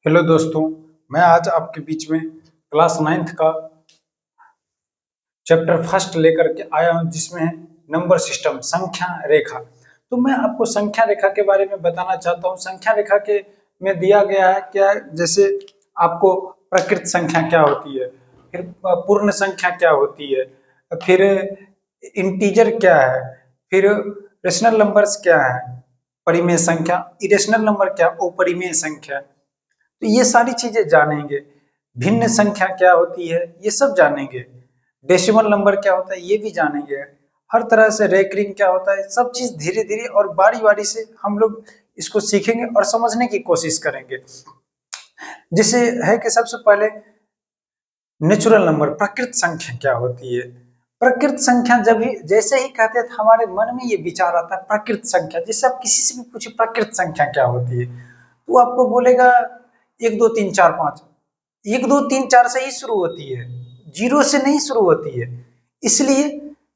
Hello दोस्तों, मैं आज आपके बीच में क्लास 9th का चैप्टर फर्स्ट लेकर के आया हूं, जिसमें है नंबर सिस्टम, संख्या रेखा। तो मैं आपको संख्या रेखा के बारे में बताना चाहता हूं। संख्या रेखा के में दिया गया है क्या, जैसे आपको प्रकृत संख्या क्या होती है, फिर पूर्ण संख्या क्या होती है, फिर इंटीजर क्या है, फिर रेशनल नंबर्स क्या है, परिमेय संख्या, इरेशनल नंबर क्या, अपरिमेय संख्या। तो ये सारी चीजें जानेंगे। भिन्न संख्या क्या होती है ये सब जानेंगे। डेसिमल नंबर क्या होता है ये भी जानेंगे। हर तरह से रेकरिंग क्या होता है, सब चीज धीरे धीरे और बारी बारी से हम लोग इसको सीखेंगे और समझने की कोशिश करेंगे। जिसे है कि सबसे पहले नेचुरल नंबर, प्रकृत संख्या क्या होती है। प्रकृत संख्या जब ही जैसे ही कहते हैं तो हमारे मन में ये विचार आता है प्रकृत संख्या। जैसे आप किसी से भी पूछे प्रकृत संख्या क्या होती है, तो वो आपको बोलेगा 1 2 3 4 5। 1 2 3 4 से ही शुरू होती है, जीरो से नहीं शुरू होती है। इसलिए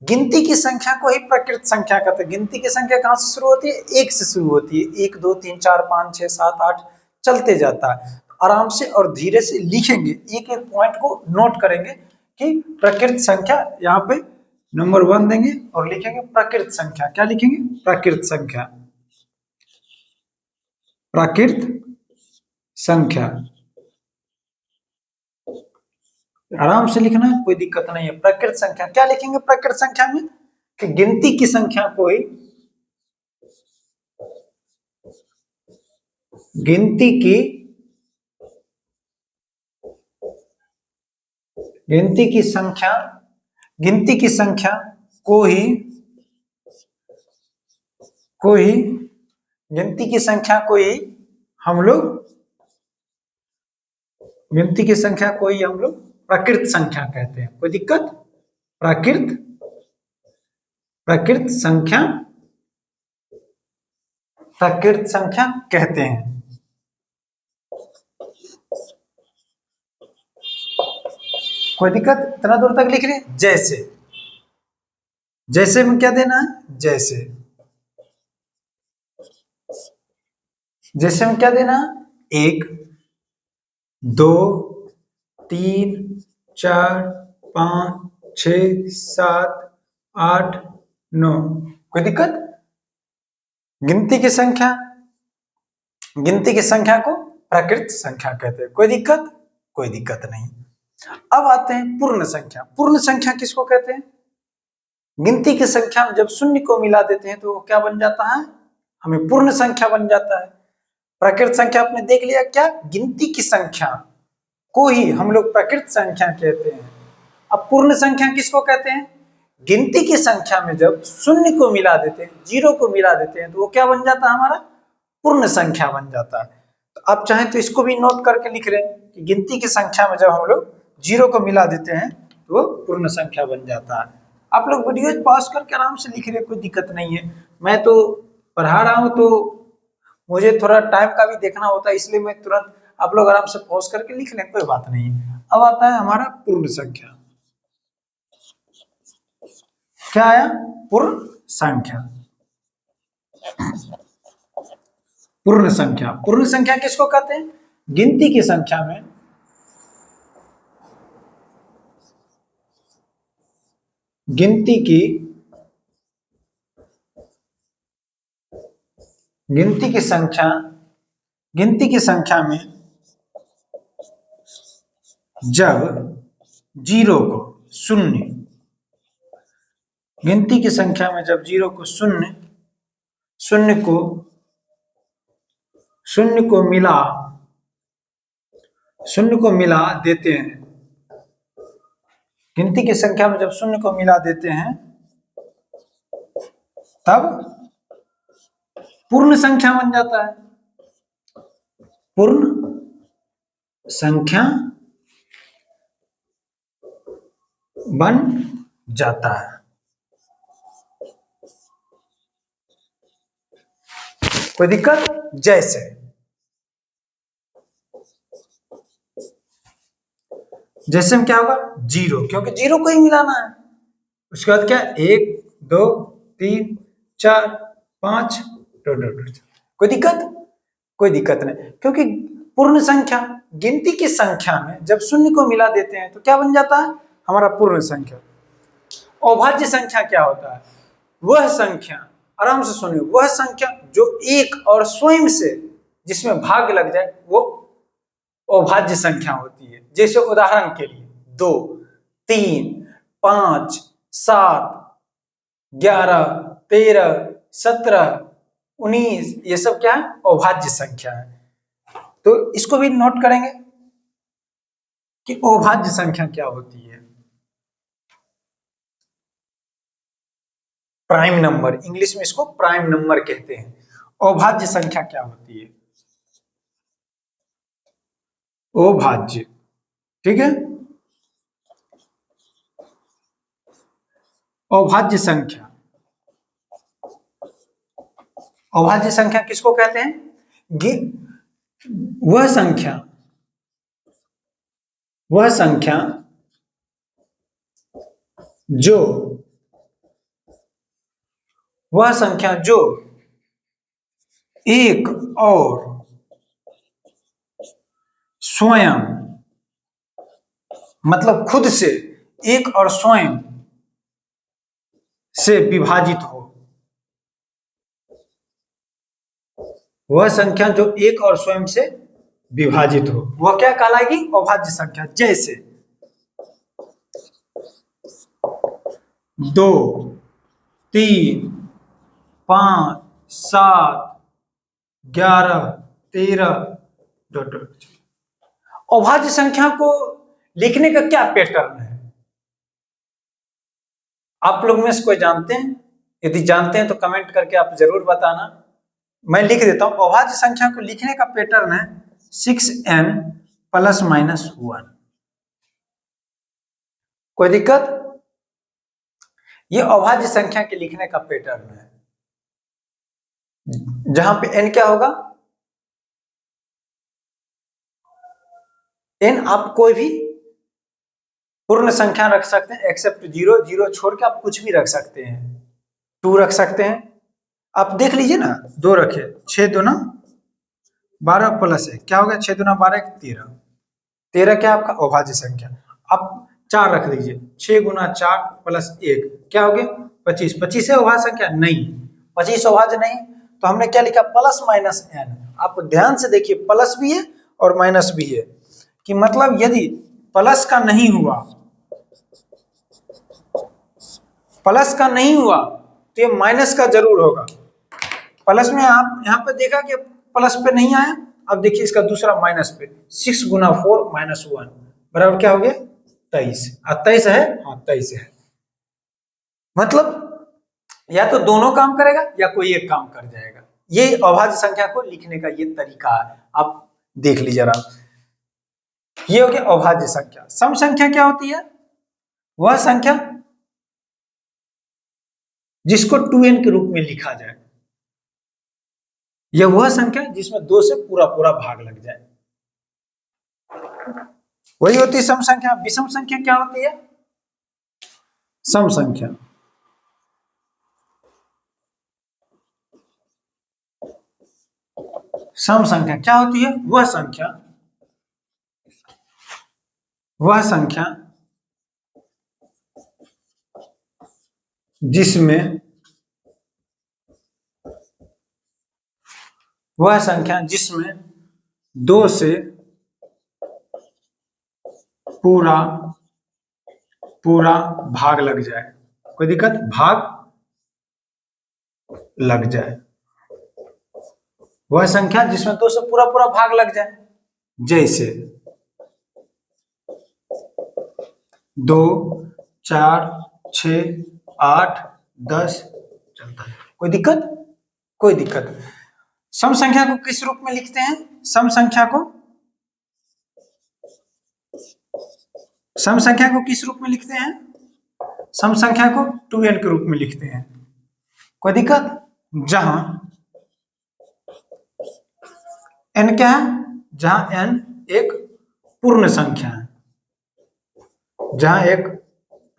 गिनती की संख्या को ही प्रकृत संख्या कहते हैं। गिनती की संख्या कहाँ से शुरू होती है, एक से शुरू होती है। 1 2 3 4 5 6 7 8 चलते जाता है। आराम से और धीरे से लिखेंगे, एक एक पॉइंट को नोट करेंगे कि प्रकृत संख्या, यहाँ पे नंबर 1 देंगे और लिखेंगे प्रकृत संख्या। क्या लिखेंगे, प्रकृत संख्या, प्रकृत संख्या। आराम से लिखना है, कोई दिक्कत नहीं है। प्रकृत संख्या क्या लिखेंगे, प्रकृत संख्या में कि गिनती की संख्या को ही, गिनती की गिनती की संख्या, गिनती की संख्या को ही गिनती की संख्या को ही हम लोग, गिनती की संख्या को ही हम लोग प्रकृत संख्या कहते हैं। कोई दिक्कत, प्रकृत प्रकृत संख्या, प्रकृत संख्या कहते हैं। कोई दिक्कत, इतना दूर तक लिख रहे। जैसे, जैसे में क्या देना है, जैसे, जैसे में क्या देना है, 1 2 3 4 5 6 7 8 9। कोई दिक्कत, गिनती की संख्या, गिनती की संख्या को प्राकृत संख्या कहते हैं। कोई दिक्कत, कोई दिक्कत नहीं। अब आते हैं पूर्ण संख्या। पूर्ण संख्या किसको कहते हैं, गिनती की संख्या में जब शून्य को मिला देते हैं तो वो क्या बन जाता है, हमें पूर्ण संख्या बन जाता है। प्राकृत संख्या आपने देख लिया, क्या, गिनती की संख्या को ही हम लोग प्राकृत संख्या कहते हैं। अब पूर्ण संख्या किसको कहते हैं, गिनती की संख्या में जब शून्य को मिला देते हैं, जीरो को मिला देते हैं, तो वो क्या बन जाता है, हमारा पूर्ण संख्या बन जाता है। तो आप चाहें तो इसको भी नोट करके लिख रहे हैं कि गिनती की संख्या में जब हम लोग जीरो को मिला देते हैं तो वो पूर्ण संख्या बन जाता है। आप लोग वीडियो पॉज करके आराम से लिख रहे हैं, कोई दिक्कत नहीं है। मैं तो पढ़ा रहा हूं तो मुझे थोड़ा टाइम का भी देखना होता है, इसलिए मैं तुरंत, आप लोग आराम से पॉज करके लिख लें, कोई बात नहीं है। अब आता है हमारा पूर्ण संख्या। क्या आया, पूर्ण संख्या। पूर्ण संख्या, पूर्ण संख्या किसको कहते हैं, गिनती की संख्या में, गिनती की गिनती की संख्या, गिनती की संख्या में जब जीरो को शून्य, गिनती की संख्या में जब जीरो को शून्य, शून्य को शून्य को मिला शून्य को मिला देते हैं, गिनती की संख्या में जब शून्य को मिला देते हैं तब पूर्ण संख्या बन जाता है। पूर्ण संख्या बन जाता है। कोई दिक्कत, जैसे जैसे में क्या होगा, जीरो, क्योंकि जीरो को ही मिलाना है। उसके बाद क्या, 1 2 3 4 5। कोई दिक्कत, कोई दिक्कत नहीं, क्योंकि पूर्ण संख्या, गिनती की संख्या में जब शून्य को मिला देते हैं तो क्या बन जाता है? हमारा पूर्ण संख्या। अभाज्य संख्या क्या होता है? वह संख्या, आराम से सुनिए, वह संख्या जो एक और स्वयं से जिसमें भाग लग जाए वो अभाज्य संख्या होती है। जैसे उदाहरण के लिए 2, 3, 5, 7, 11, 13, 17, 19, ये सब क्या है? अभाज्य संख्या है। तो इसको भी नोट करेंगे कि अभाज्य संख्या क्या होती है। प्राइम नंबर, इंग्लिश में इसको प्राइम नंबर कहते हैं। अभाज्य संख्या क्या होती है? अभाज्य, ठीक है। अभाज्य संख्या, अभाज्य संख्या किसको कहते हैं? वह संख्या, वह संख्या जो, वह संख्या जो एक और स्वयं, मतलब खुद से एक और स्वयं से विभाजित हो, वह संख्या जो एक और स्वयं से विभाजित हो, वह क्या कहलाएगी? अभाज्य संख्या। जैसे 2, 3, 5, 7, 11, 13। अभाज्य संख्या को लिखने का क्या पैटर्न है? आप लोग में से कोई जानते हैं? यदि जानते हैं तो कमेंट करके आप जरूर बताना। मैं लिख देता हूं। अभाज्य संख्या को लिखने का पैटर्न है 6n ± 1। कोई दिक्कत? ये अभाज्य संख्या के लिखने का पैटर्न है, जहां पे n क्या होगा? n आप कोई भी पूर्ण संख्या रख सकते हैं एक्सेप्ट 0, 0 छोड़ के आप कुछ भी रख सकते हैं। 2 रख सकते हैं। आप देख लीजिए ना, 2 रखे, 6 2 12 प्लस 1 क्या हो गया? 6 2 12 13। 13 क्या आपका? अभाज्य संख्या। अब 4 रख दीजिए, 6 गुना 4 प्लस 1 क्या हो गया? 25। 25 है अभाज्य संख्या? नहीं, 25 अभाज्य नहीं। तो हमने क्या लिखा? Plus minus n। आप ध्यान से देखिए, प्लस भी है और माइनस भी है, कि मतलब यदि प्लस का नहीं हुआ, प्लस का नहीं हुआ तो ये माइनस का जरूर होगा। प्लस में आप यहाँ पे देखा कि प्लस पे नहीं आया। अब देखिए इसका दूसरा माइनस पे, 6 गुना 4 माइनस 1 बराबर क्या हो गया? 23। 23 है? हाँ 23 है। मतलब या तो दोनों काम करेगा या कोई एक काम कर जाएगा। ये अभाज्य संख्या को लिखने का ये तरीका है, आप देख लीजिए जरा। ये हो गया अभाज्य संख्या। सम संख्या क्या होती है? वह संख्या जिसको 2n के रूप में लिखा जाए, यह वह संख्या जिसमें 2 से पूरा पूरा भाग लग जाए, वही होती है सम संख्या। विषम संख्या क्या होती है? सम संख्या, सम संख्या क्या होती है? वह संख्या, वह संख्या जिसमें, वह संख्या जिसमें 2 से पूरा पूरा भाग लग जाए। कोई दिक्कत? भाग लग जाए, वह संख्या जिसमें 2 से पूरा पूरा भाग लग जाए। जैसे 2, 4, 6, 8, 10 चलता है। कोई दिक्कत? कोई दिक्कत। सम संख्या को किस रूप में लिखते हैं? सम संख्या को, सम संख्या को किस रूप में लिखते हैं? सम संख्या को 2n के रूप में लिखते हैं। कोई दिक्कत? जहां n क्या है? जहां n एक पूर्ण संख्या है, जहां एक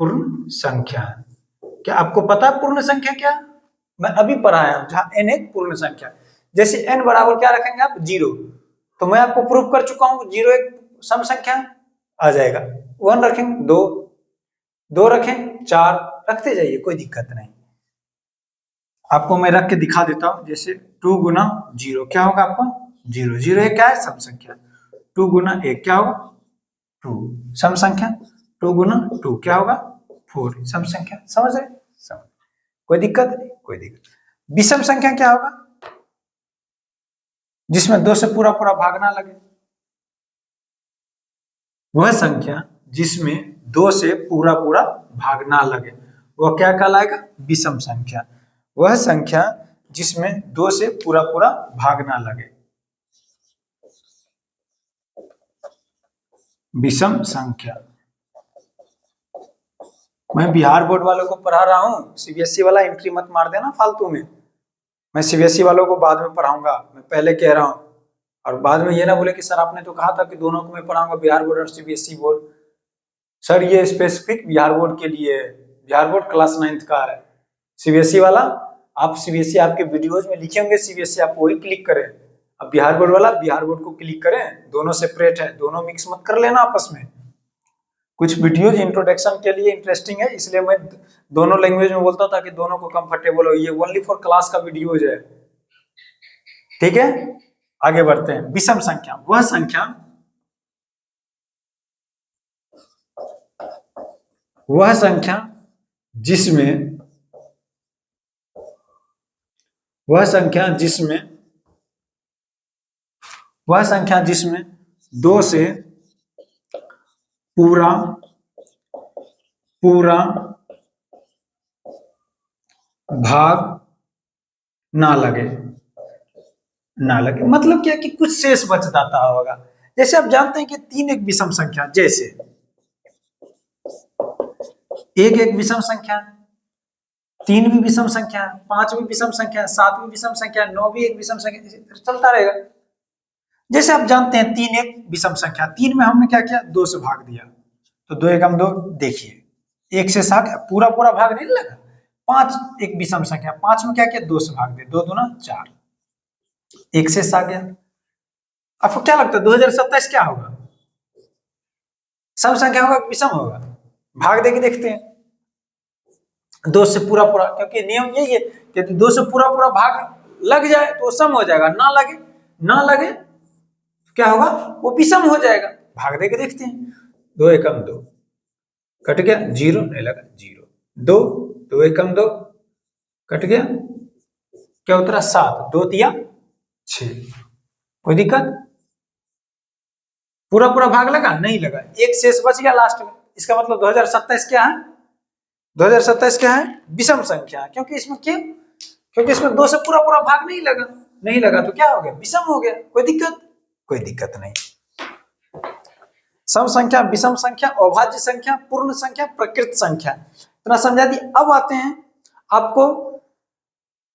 पूर्ण संख्या है। क्या आपको पता है पूर्ण संख्या क्या? मैं अभी पढ़ाया हूं, जहां n एक पूर्ण संख्या। जैसे n बराबर क्या रखेंगे आप? 0। तो मैं आपको प्रूफ कर चुका हूं, 0 एक सम संख्या आ जाएगा। 1 रखें 2, 2 रखें 4, रखते जाइए, कोई दिक्कत नहीं। आपको मैं रख के दिखा देता हूं, जैसे 2 गुना 0 क्या होगा आपका 0, 0 एक क्या है सम संख्या, 2 गुना 1 क्या होगा 2 सम संख्या, 2 गुना 2 क्या होगा 4 सम संख्या। समझ रहे, समझ, कोई दिक्कत नहीं, कोई दिक्कत। विषम संख्या क्या होगा, जिसमें 2 से पूरा पूरा भाग ना लगे, वह संख्या जिसमें 2 से पूरा पूरा भाग ना लगे वह क्या कहलाएगा विषम संख्या। वह संख्या जिसमें 2 से पूरा पूरा भाग ना लगे, विषम संख्या। मैं बिहार बोर्ड वालों को पढ़ा रहा हूँ, सीबीएसई वाला एंट्री मत मार देना फालतू में। मैं सीबीएसई वालों को बाद में पढ़ाऊंगा, मैं पहले कह रहा हूँ। और बाद में ये ना बोले कि सर आपने तो कहा था कि दोनों को मैं पढ़ाऊंगा, बिहार बोर्ड और सीबीएसई बोर्ड। सर ये स्पेसिफिक बिहार बोर्ड के लिए है, बिहार बोर्ड क्लास 9th का है। सीबीएसई वाला आप सीबीएसई आपके वीडियोज में लिखे होंगे सीबीएसई, आप वही क्लिक करें। अब बिहार बोर्ड वाला बिहार बोर्ड को क्लिक करें, दोनों सेपरेट है, दोनों मिक्स मत कर लेना आपस में। कुछ वीडियोज इंट्रोडक्शन के लिए इंटरेस्टिंग है, इसलिए मैं दोनों लैंग्वेज में बोलता था कि दोनों को कंफर्टेबल हो। ये ओनली फॉर क्लास का वीडियोज है, ठीक है। आगे बढ़ते हैं। विषम संख्या वह संख्या, वह संख्या जिसमें, वह संख्या जिसमें, वह संख्या जिसमें 2 से पूरा पूरा भाग ना लगे, ना लगे मतलब क्या कि कुछ शेष बच जाता होगा। जैसे आप जानते हैं कि 3 एक विषम संख्या, जैसे 1 एक विषम संख्या, 3 भी विषम संख्या, 5 भी विषम संख्या, 7 भी विषम संख्या, 9 भी एक विषम संख्या, चलता रहेगा। जैसे आप जानते हैं 3 एक विषम संख्या, 3 में हमने क्या किया 2 से भाग दिया, तो 2 एकम 2, देखिए 1 से 7 पूरा पूरा भाग नहीं लगा। 5 एक विषम संख्या, 5 में क्या किया 2 से भाग दिया, 2 दूना 4, 1 से 7 गया। आपको क्या लगता है 2027 क्या होगा, सम संख्या होगा विषम होगा? भाग देके देखते हैं। 2 से पूरा पूरा, क्योंकि नियम यही है कि 2 से पूरा पूरा भाग लग जाए तो सम हो जाएगा, ना लगे, ना लगे क्या होगा वो विषम हो जाएगा। भाग देके देखते हैं। 2 एकम 2 कट गया, 0 नहीं लगा 0, 2, 2 एकम 2 कट गया, क्या उतरा 7, 2 तिया 6, कोई दिक्कत? पूरा पूरा भाग लगा नहीं लगा, एक शेष बच गया लास्ट में। इसका मतलब 2027 क्या है, 2027 क्या है विषम संख्या। क्योंकि इसमें क्यों, क्योंकि इसमें 2 से पूरा पूरा भाग नहीं लगा, नहीं लगा तो क्या हो गया विषम हो गया। कोई दिक्कत? कोई दिक्कत नहीं। सम संख्या, विषम संख्या, अभाज्य संख्या, पूर्ण संख्या, प्रकृत संख्या, इतना समझा दी। अब आते हैं आपको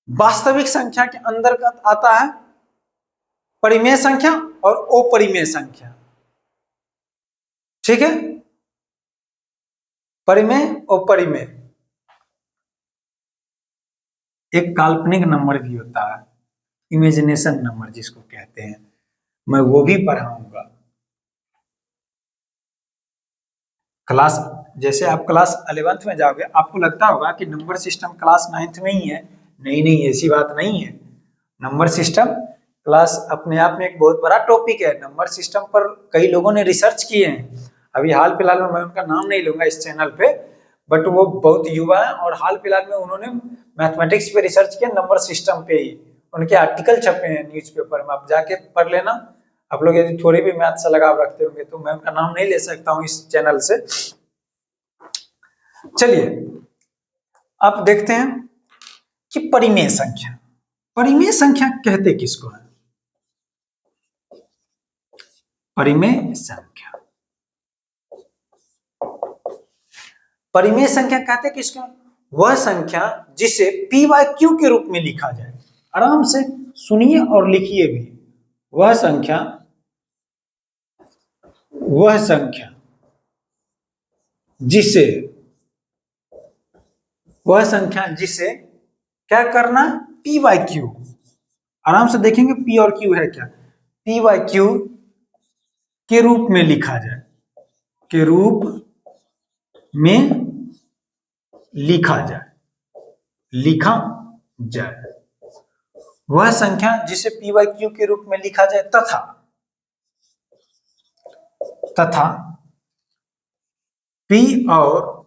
वास्तविक संख्या के अंतर्गत आता है परिमेय संख्या और अपरिमेय संख्या, ठीक है। परिमेय और परिमेय, एक काल्पनिक नंबर भी होता है, इमेजिनेशन नंबर जिसको कहते हैं, मैं वो भी पढ़ाऊंगा। क्लास, जैसे आप क्लास 11th में जाओगे आपको लगता होगा कि नंबर सिस्टम क्लास 9th में ही है। नहीं नहीं, ऐसी बात नहीं है। नंबर सिस्टम क्लास अपने आप में एक बहुत बड़ा टॉपिक है। नंबर सिस्टम पर कई लोगों ने रिसर्च किए हैं। अभी हाल फिलहाल में मैं उनका नाम नहीं लूंगा इस चैनल पे, बट वो बहुत युवा है और हाल फिलहाल में उन्होंने मैथमेटिक्स पे रिसर्च किया, नंबर सिस्टम पे ही। उनके आर्टिकल छपे हैं न्यूज़पेपर में, आप जाके पढ़ लेना। आप लोग यदि थोड़ी भी मैथ से लगाव रखते होंगे तो मैं उनका नाम नहीं ले सकता हूँ इस चैनल से। चलिए अब देखते हैं कि परिमेय संख्या, परिमेय संख्या कहते किसको है? परिमेय संख्या, परिमेय संख्या कहते किसको? वह संख्या जिसे पी बाय क्यू के रूप में लिखा जाए। आराम से सुनिए और लिखिए भी। वह संख्या, वह संख्या जिसे, वह संख्या जिसे क्या करना है पी बाय क्यू। आराम से देखेंगे पी और क्यू है क्या। पी बाई क्यू के रूप में लिखा जाए, के रूप में लिखा जाए वह संख्या जिसे पी बाई क्यू के रूप में लिखा जाए तथा पी और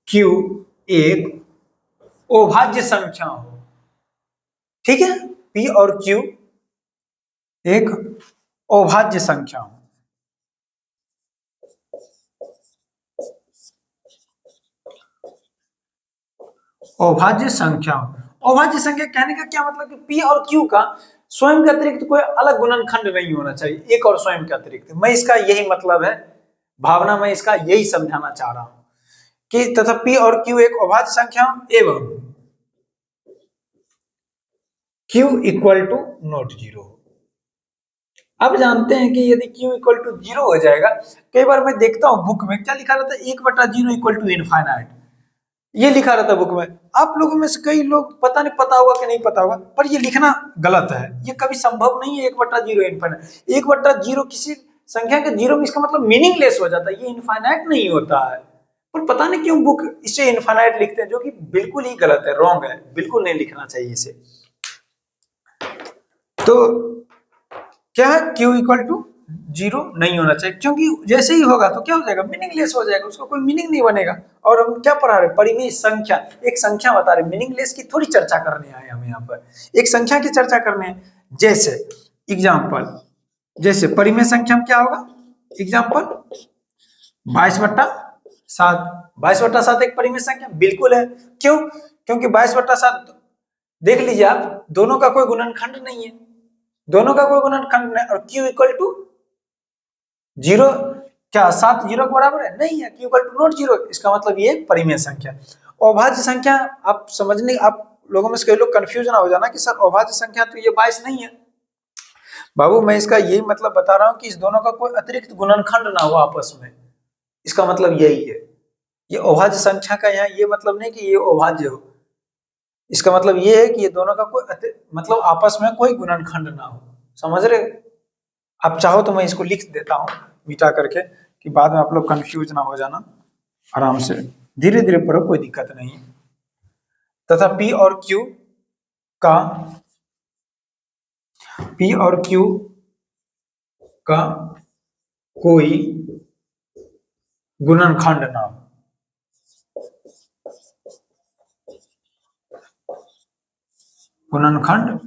क्यू एक अभाज्य संख्या हो। ठीक है, पी और क्यू एक अभाज्य संख्या हो। अभाज्य संख्या कहने का क्या मतलब कि पी और क्यू का स्वयं के अतिरिक्त कोई अलग गुणनखंड नहीं होना चाहिए, एक और स्वयं के अतिरिक्त। मैं इसका यही मतलब है, भावना में इसका यही समझाना चाह रहा हूं कि तथा पी और क्यू एक अभाज्य संख्या एवं q equal to not zero. अब जानते हैं कि यदि क्यू इक्वल टू जीरो हो जाएगा, कई बार मैं देखता हूं बुक में क्या लिखा रहता है, 1/0 इक्वल टू इनफाइनाइट, ये लिखा रहता है बुक में। आप लोगों में से कई लोग पता नहीं पता होगा कि नहीं पता होगा, पर ये लिखना गलत है। ये कभी संभव नहीं है 1/0 इनफाइनाइट। 1/0 किसी संख्या के जीरो में इसका मतलब मीनिंगलेस हो जाता है, ये इनफाइनाइट नहीं होता है। पर पता नहीं क्यों बुक इसे इनफाइनाइट लिखते हैं, जो कि बिल्कुल ही गलत है, रॉन्ग है, बिल्कुल नहीं लिखना चाहिए इसे। तो क्या है, क्यू इक्वल टू जीरो नहीं होना चाहिए, क्योंकि जैसे ही होगा तो क्या हो जाएगा, मीनिंगलेस हो जाएगा, उसका कोई मीनिंग नहीं बनेगा। और हम क्या पढ़ा रहे, परिमेय संख्या, एक संख्या बता रहे, मीनिंगलेस की थोड़ी चर्चा करने आए हम यहाँ पर, एक संख्या की चर्चा करने हैं। जैसे एग्जाम्पल, जैसे परिमेय संख्या में क्या होगा, एग्जाम्पल 22/7। 22/7 एक परिमेय संख्या बिल्कुल है। क्यों? क्योंकि 22/7 देख लीजिए आप, दोनों का कोई गुणनखंड नहीं है, दोनों का कोई गुणनखंड नहीं, और क्यू इक्वल टू जीरो, क्या 7 जीरो के बराबर है? नहीं है, q equal to not zero, इसका मतलब ये परिमेय संख्या। अभाज्य संख्या आप समझने, आप लोगों में से कई लोग कंफ्यूज ना हो जाना कि सर अभाज्य संख्या तो ये 22 नहीं है। बाबू मैं इसका यही मतलब बता रहा हूं कि इस दोनों का कोई अतिरिक्त गुणनखंड ना हो आपस में, इसका मतलब यही है। ये अभाज्य संख्या का यहाँ ये मतलब नहीं कि ये अभाज्य हो, इसका मतलब ये है कि ये दोनों का कोई मतलब आपस में कोई गुणनखंड ना हो। समझ रहे? आप चाहो तो मैं इसको लिख देता हूँ मिटा करके, कि बाद में आप लोग कंफ्यूज ना हो जाना, आराम से धीरे धीरे पढ़ो, कोई दिक्कत नहीं। तथा का पी और क्यू का कोई गुणनखंड ना हो, गुणनखंड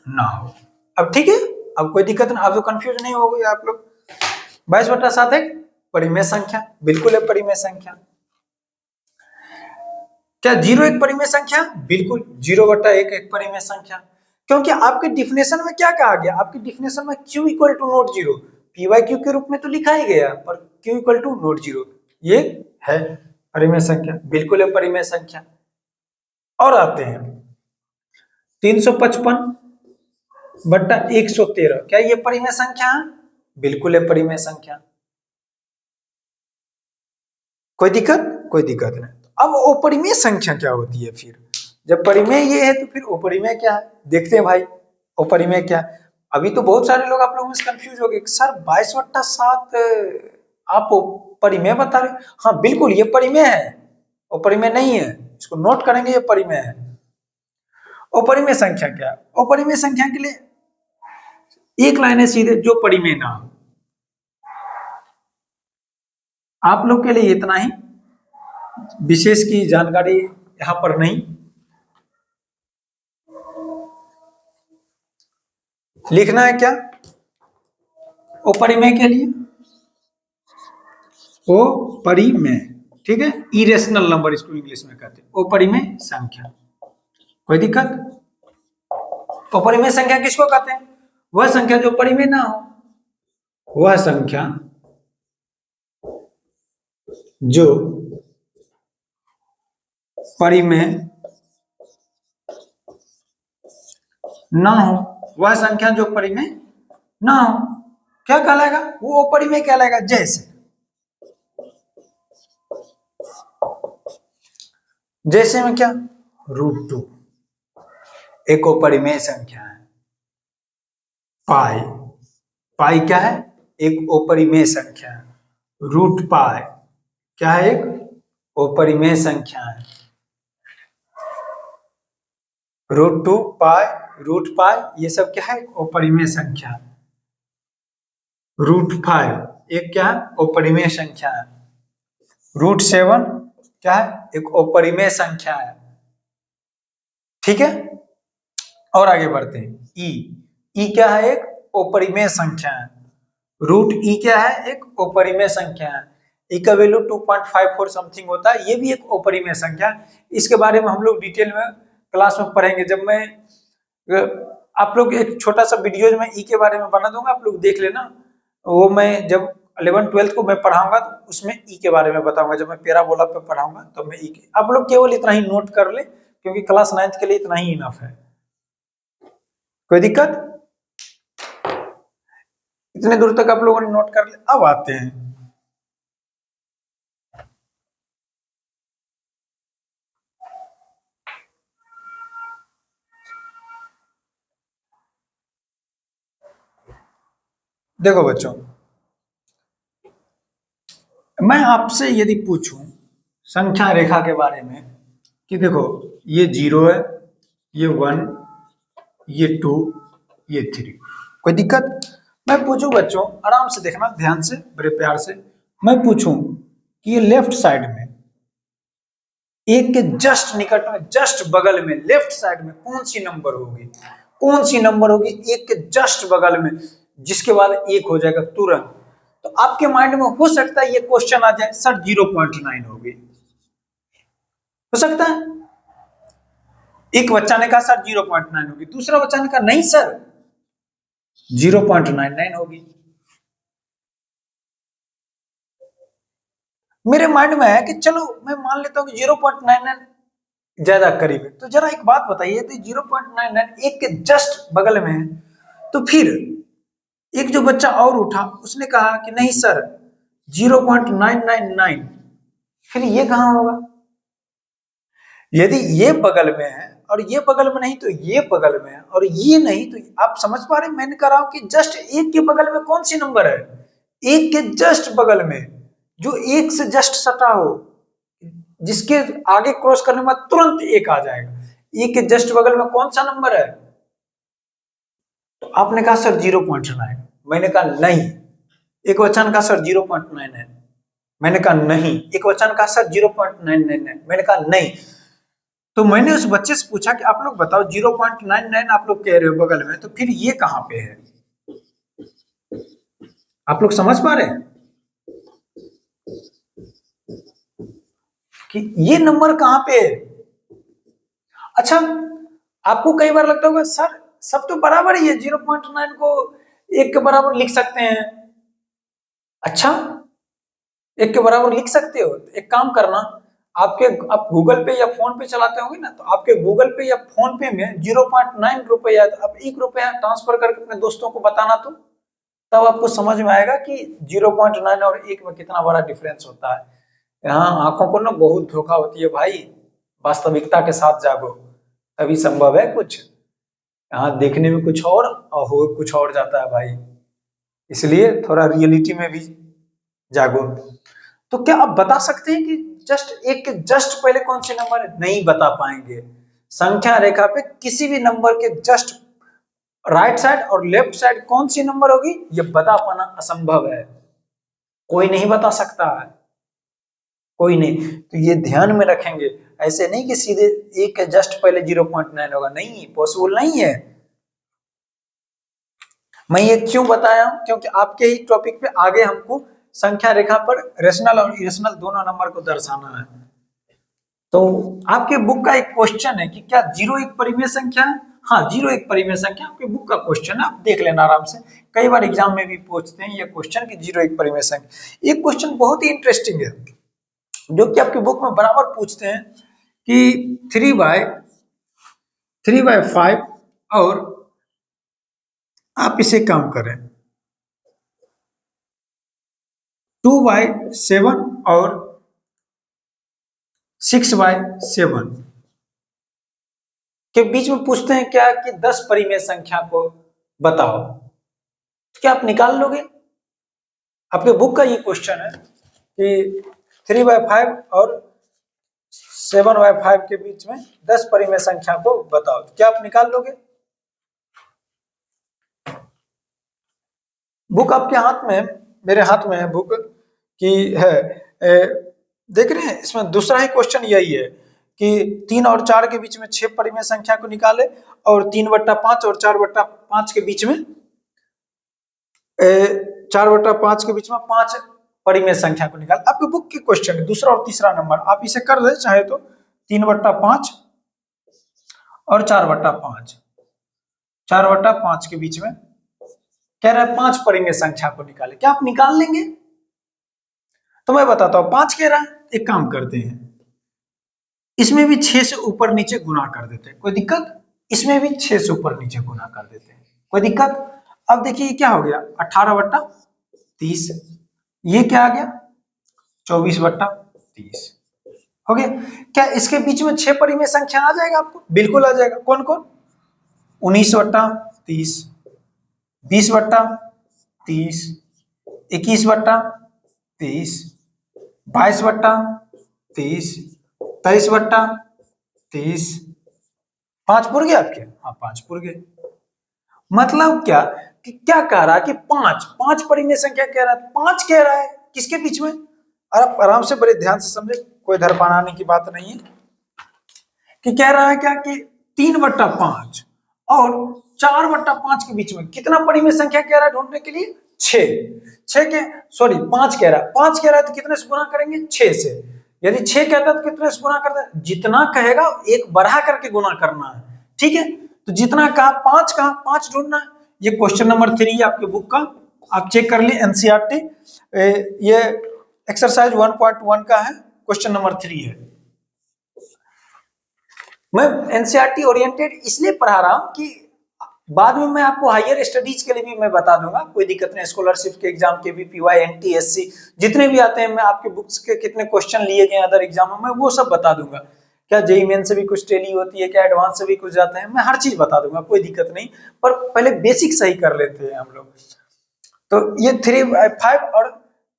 ना हो। अब ठीक है, अब कोई दिक्कत नहीं, अब तो कंफ्यूज नहीं हो गए आप लोग। 22/7 एक परिमेय संख्या, बिल्कुल है परिमेय संख्या। क्या जीरो एक परिमेय संख्या? बिल्कुल, 0/1 एक परिमेय संख्या, क्योंकि आपके डिफिनेशन में क्या कहा गया, आपकी डिफिनेशन में q equal to not zero, p by q के रूप में तो लिखा ही गया, पर q equal to not zero ये है परिमेय संख्या, बिल्कुल है परिमेय संख्या। और आते हैं 355/113, क्या ये परिमेय संख्या है? बिल्कुल है परिमेय संख्या। कोई दिक्कत? कोई दिक्कत नहीं। अब अपरिमेय संख्या क्या होती है फिर? जब परिमेय ये है तो फिर अपरिमेय क्या है, देखते हैं भाई अपरिमेय क्या है। अभी तो बहुत सारे लोग आप लोगों में कंफ्यूज हो गए, सर 22/7 आप परिमेय बता रहे? हाँ बिल्कुल ये परिमेय है, अपरिमेय नहीं है, इसको नोट करेंगे, ये परिमेय है। अपरिमेय संख्या क्या है? अपरिमेय संख्या के लिए एक लाइन है सीधे, जो परिमेय ना हो। आप लोग के लिए इतना ही, विशेष की जानकारी यहां पर नहीं। लिखना है क्या अपरिमेय के लिए? अपरिमेय, ठीक है, इरेशनल नंबर इसको इंग्लिश में कहते हैं, अपरिमेय संख्या। कोई दिक्कत? अपरिमेय संख्या किसको कहते हैं? वह संख्या जो परिमेय ना हो, वह संख्या जो परिमेय ना हो, वह संख्या जो परिमेय ना हो क्या कहलाएगा? वो अपरिमेय कहलाएगा। जैसे में क्या, √2 एक अपरिमेय संख्या है, पाई। पाई क्या है? एक अपरिमेय संख्या है। रूट पाई क्या है? एक अपरिमेय संख्या है। रूट टू पाई, रूट पाई, ये सब क्या है? अपरिमेय संख्या है। रूट फाइव एक क्या है? अपरिमेय संख्या है। रूट सेवन क्या है? एक अपरिमेय संख्या है। ठीक है, और आगे बढ़ते हैं। ई, ई क्या है? एक अपरिमेय संख्या है। रूट ई क्या है? एक अपरिमेय संख्या है। ई का वैल्यू 2.54 समथिंग होता है, ये भी एक अपरिमेय संख्या है। इसके बारे में हम लोग डिटेल में क्लास में पढ़ेंगे। जब मैं आप लोग एक छोटा सा वीडियो में ई के बारे में बना दूंगा, आप लोग देख लेना। वो मैं जब 11th-12th को मैं पढ़ाऊंगा तो उसमें ई के बारे में बताऊंगा। जब मैं पैराबोला पे पढ़ाऊंगा तो मैं ई के, आप लोग केवल इतना ही नोट कर ले, क्योंकि क्लास 9th के लिए इतना ही इनफ है। कोई दिक्कत? इतने दूर तक आप लोगों ने नोट कर ले। अब आते हैं, देखो बच्चों, मैं आपसे यदि पूछूं संख्या रेखा के बारे में कि देखो ये 0 है, ये 1, ये 2, ये 3, कोई दिक्कत? मैं पूछूं बच्चों, आराम से देखना, ध्यान से, बड़े प्यार से। मैं पूछूं कि ये लेफ्ट साइड में, एक के जस्ट निकट में, जस्ट बगल में, लेफ्ट साइड में कौन सी नंबर होगी? कौन सी नंबर होगी एक के जस्ट बगल में, जिसके बाद एक हो जाएगा तुरंत? तो आपके माइंड में हो सकता है ये क्वेश्चन आ जाए, सर 0.9 होगी। हो सकता है एक बच्चा ने कहा सर 0.9 होगी, दूसरा बच्चा ने कहा नहीं सर 0.99 होगी। मेरे माइंड में है कि चलो मैं मान लेता हूँ कि 0.99 ज्यादा करीब है। तो जरा एक बात बताइए, तो 0.99 एक के जस्ट बगल में है, तो फिर एक जो बच्चा और उठा, उसने कहा कि नहीं सर 0.999, फिर ये कहां होगा? यदि ये बगल में है और ये बगल में नहीं, तो ये बगल में है और ये नहीं, तो आप समझ पा रहे? मैंने कह रहा हूं कि जस्ट एक के बगल में कौन सी नंबर है? एक के जस्ट बगल में, जो एक से जस्ट सटा हो, जिसके आगे क्रॉस करने के बाद तुरंत एक आ जाएगा। एक के जस्ट बगल में कौन सा नंबर है? तो आपने कहा सर 0.9, मैंने कहा नहीं। एक बच्चा ने कहा सर 0.99, मैंने कहा नहीं। एक बच्चा ने कहा सर 0.999, मैंने कहा नहीं। तो मैंने उस बच्चे से पूछा कि आप लोग बताओ 0.99 आप लोग कह रहे हो बगल में, तो फिर ये कहां पे है? आप लोग समझ पा रहे हैं कि ये नंबर कहां पे है? अच्छा, आपको कई बार लगता होगा सर सब तो बराबर ही है, 0.9 को एक के बराबर लिख सकते हैं। अच्छा, एक के बराबर लिख सकते हो? तो एक काम करना, आप गूगल पे या फोन पे चलाते होंगे ना, तो आपके गूगल पे या फोन पे में 0.9 रुपया, तो आप 1 रुपया ट्रांसफर करके अपने दोस्तों को बताना, तो तब आपको समझ में आएगा कि 0.9 और 1 में कितना बड़ा डिफरेंस होता है। यहाँ आंखों को ना बहुत धोखा होती है भाई, वास्तविकता के साथ जागो, तभी संभव है कुछ। यहाँ देखने में कुछ और हो कुछ और जाता है भाई, इसलिए थोड़ा रियलिटी में भी जागो। तो क्या आप बता सकते हैं कि जस्ट एक के जस्ट पहले कौन से नंबर है? नहीं बता पाएंगे। संख्या रेखा पे किसी भी नंबर के जस्ट राइट साइड और लेफ्ट साइड कौन सी नंबर होगी, ये बता पाना असंभव है। कोई नहीं बता सकता है, कोई नहीं। तो ये ध्यान में रखेंगे, ऐसे नहीं कि सीधे एक के जस्ट पहले 0.9 होगा, नहीं, पॉसिबल नहीं है। मैं ये क्यों बताया हूं? क्योंकि आपके ही टॉपिक पे आगे हमको संख्या रेखा पर रेशनल और इरेशनल दोनों नंबर को दर्शाना है। तो आपके बुक का एक क्वेश्चन है कि क्या जीरो एक परिमेय संख्या है? हाँ, जीरो एक परिमेय संख्या आपके बुक का क्वेश्चन है, आप देख लेना आराम से। कई बार एग्जाम में भी पूछते हैं ये क्वेश्चन कि जीरो एक परिमेय संख्या। ये क्वेश्चन बहुत ही इंटरेस्टिंग है, जो कि आपके बुक में बराबर पूछते हैं कि 3/5 और आप इसे काम करें 2/7 और 6/7 के बीच में पूछते हैं क्या कि 10 परिमेय संख्या को बताओ। क्या आप निकाल लोगे? आपके बुक का ये क्वेश्चन है कि 3/5 और 7/5 के बीच में 10 परिमेय संख्या को बताओ, क्या आप निकाल लोगे? बुक आपके हाथ में है, मेरे हाथ में है बुक की है। देख रहे हैं, इसमें दूसरा ही क्वेश्चन यही है कि 3 और 4 के बीच में 6 परिमेय संख्या को निकाले और 3/5 और 4/5 के बीच में 4/5 के बीच में 5 परिमेय संख्या को निकाल। आपके बुक के क्वेश्चन है दूसरा और तीसरा नंबर, आप इसे कर दे चाहे तो 3/5 और 4/5, 4/5 के बीच में कह रहा है 5 परिमेय संख्या को निकाले, क्या आप निकाल लेंगे? तो मैं बताता हूं, 5 कह रहा है, एक काम करते हैं, इसमें भी 6 से ऊपर नीचे गुना कर देते हैं, कोई दिक्कत? इसमें भी 6 से ऊपर नीचे गुना कर देते हैं, कोई दिक्कत? अब देखिए क्या हो गया, 18/30, ये क्या आ गया 24/30 हो गया। क्या इसके बीच में 6 परिमेय संख्या आ जाएगा आपको? बिल्कुल आ जाएगा। कौन कौन? 19/30, 20/30, 21/30, 22/30, 23/30। 5 पुर गए आपके? हाँ 5 पुर गए। मतलब क्या कि क्या कह रहा है कि 5 परिमेय संख्या कह रहा है, 5 कह रहा है किसके बीच में? आप आराम से बड़े ध्यान से समझे, कोई धरपानाने की बात नहीं है। कि कह रहा है क्या कि 3/5 और 4/5 के बीच में कितना परिमेय संख्या कह रहा है ढूंढने के लिए? 6 के सॉरी 5 कह रहा है, 5 कह रहा है तो कितने से गुना करेंगे? 6 से। यदि 6 कहता है तो कितने से गुना करता है? जितना कहेगा एक बढ़ा करके गुना करना है, ठीक है? तो जितना कहा 5 ढूंढना है। ये क्वेश्चन नंबर 3 आपके बुक का, आप चेक कर लिए एनसीईआरटी, ये एक्सरसाइज 1.1 का है, क्वेश्चन नंबर 3 है। मैं एनसीईआरटी ओरिएंटेड इसलिए पढ़ा रहा हूं कि बाद में मैं आपको हायर स्टडीज के लिए भी मैं बता दूंगा, कोई दिक्कत नहीं। स्कॉलरशिप के एग्जाम के भी, पीवाई, एनटीएससी जितने भी आते हैं, मैं आपके बुक्स के कितने क्वेश्चन लिए गए अदर एग्जामों में वो सब बता दूंगा। क्या जेईई मेन से भी कुछ टेली होती है, क्या एडवांस से भी कुछ जाते हैं, मैं हर चीज बता दूंगा, कोई दिक्कत नहीं। पर पहले बेसिक सही कर लेते हैं हम लोग। तो ये 3/5 और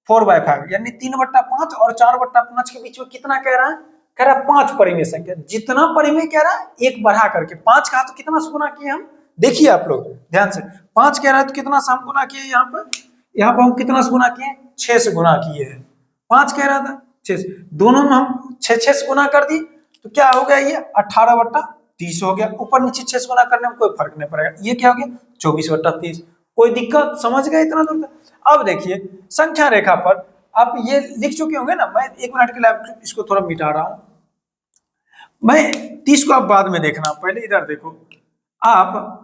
4/5 यानी 3/5 और 4/5 के बीच में कितना कह रहा है? कह रहा है 5 परिमेय संख्या। जितना परिमेय कह रहा है एक बढ़ा करके, 5 कहा तो कितना से गुना किए हम? देखिए आप लोग ध्यान से, 5 कह रहा है तो कितना से हम गुना किए? यहाँ पर हम कितना से गुना किए? 6 से गुना किए हैं। 5 कह रहा था 6 से, दोनों में हम 6 से गुना कर दिए तो क्या हो गया? ये 18/30 हो गया। ऊपर नीचे 6 से गुना करने में कोई फर्क नहीं पड़ेगा। ये क्या हो गया? 24/30। कोई दिक्कत? समझ गए इतना दूर तक? अब देखिए संख्या रेखा पर आप ये लिख चुके होंगे ना, मैं 1 मिनट के लिए इसको थोड़ा मिटा रहा हूं। मैं 30 को आप बाद में देखना, पहले इधर देखो। आप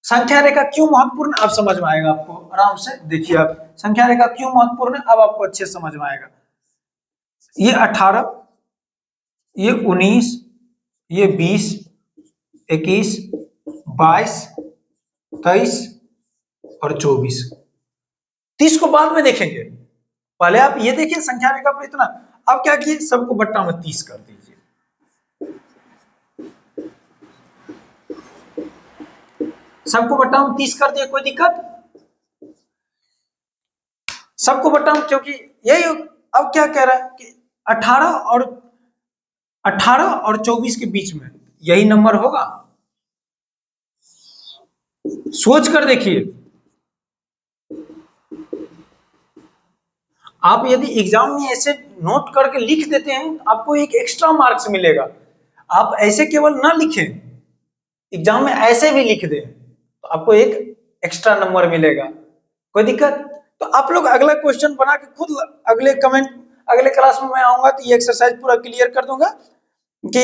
संख्या रेखा क्यों महत्वपूर्ण, अब समझ में आएगा आपको, आराम से देखिए। आप संख्या रेखा क्यों महत्वपूर्ण है अब आपको अच्छे समझ में आएगा। ये 18, ये 19, ये 20, 21, 22, 23 और 24। 30 को बाद में देखेंगे, पहले आप ये देखिए संख्या रेखा पर इतना। अब क्या किए, सबको बट्टा में 30 कर दीजिए। सबको बट्टा में 30 कर दिए, कोई दिक्कत? सबको बट्टा में, क्योंकि यही। अब क्या कह रहा है कि 18 और 24 के बीच में यही नंबर होगा। सोच कर देखिए, आप यदि एग्जाम में ऐसे नोट करके लिख देते हैं आपको एक एक्स्ट्रा मार्क्स मिलेगा। आप ऐसे केवल ना लिखें, एग्जाम में ऐसे भी लिख दें तो आपको एक एक्स्ट्रा नंबर मिलेगा, कोई दिक्कत? तो आप लोग अगला क्वेश्चन बना के खुद अगले अगले क्लास में मैं आऊंगा तो ये एक्सरसाइज पूरा क्लियर कर दूंगा कि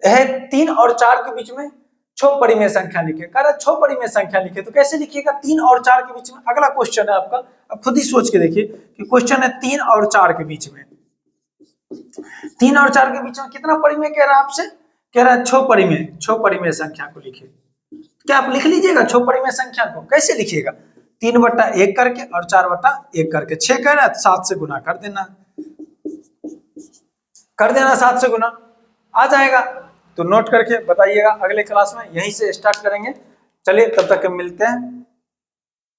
है 3 और 4 के बीच में 6 परिमेय संख्या लिखे। कह रहा 6 परिमेय संख्या लिखे, तो कैसे लिखिएगा? 3 और 4 के बीच में अगला क्वेश्चन है आपका, अब खुद ही सोच के देखिए कि क्वेश्चन है 3 और 4 के बीच में, 3 और 4 के बीच में कितना परिमेय कह रहा है आपसे? कह रहा है 6 परिमेय संख्या को लिखिए। क्या आप लिख लीजिएगा 6 परिमेय संख्या को? कैसे लिखिएगा? 3/1 करके और 4/1 करके। 6 कह रहा है 7 से गुना कर देना, 7 से गुना आ जाएगा। तो नोट करके बताइएगा, अगले क्लास में यहीं से स्टार्ट करेंगे। चलिए तब तक मिलते हैं।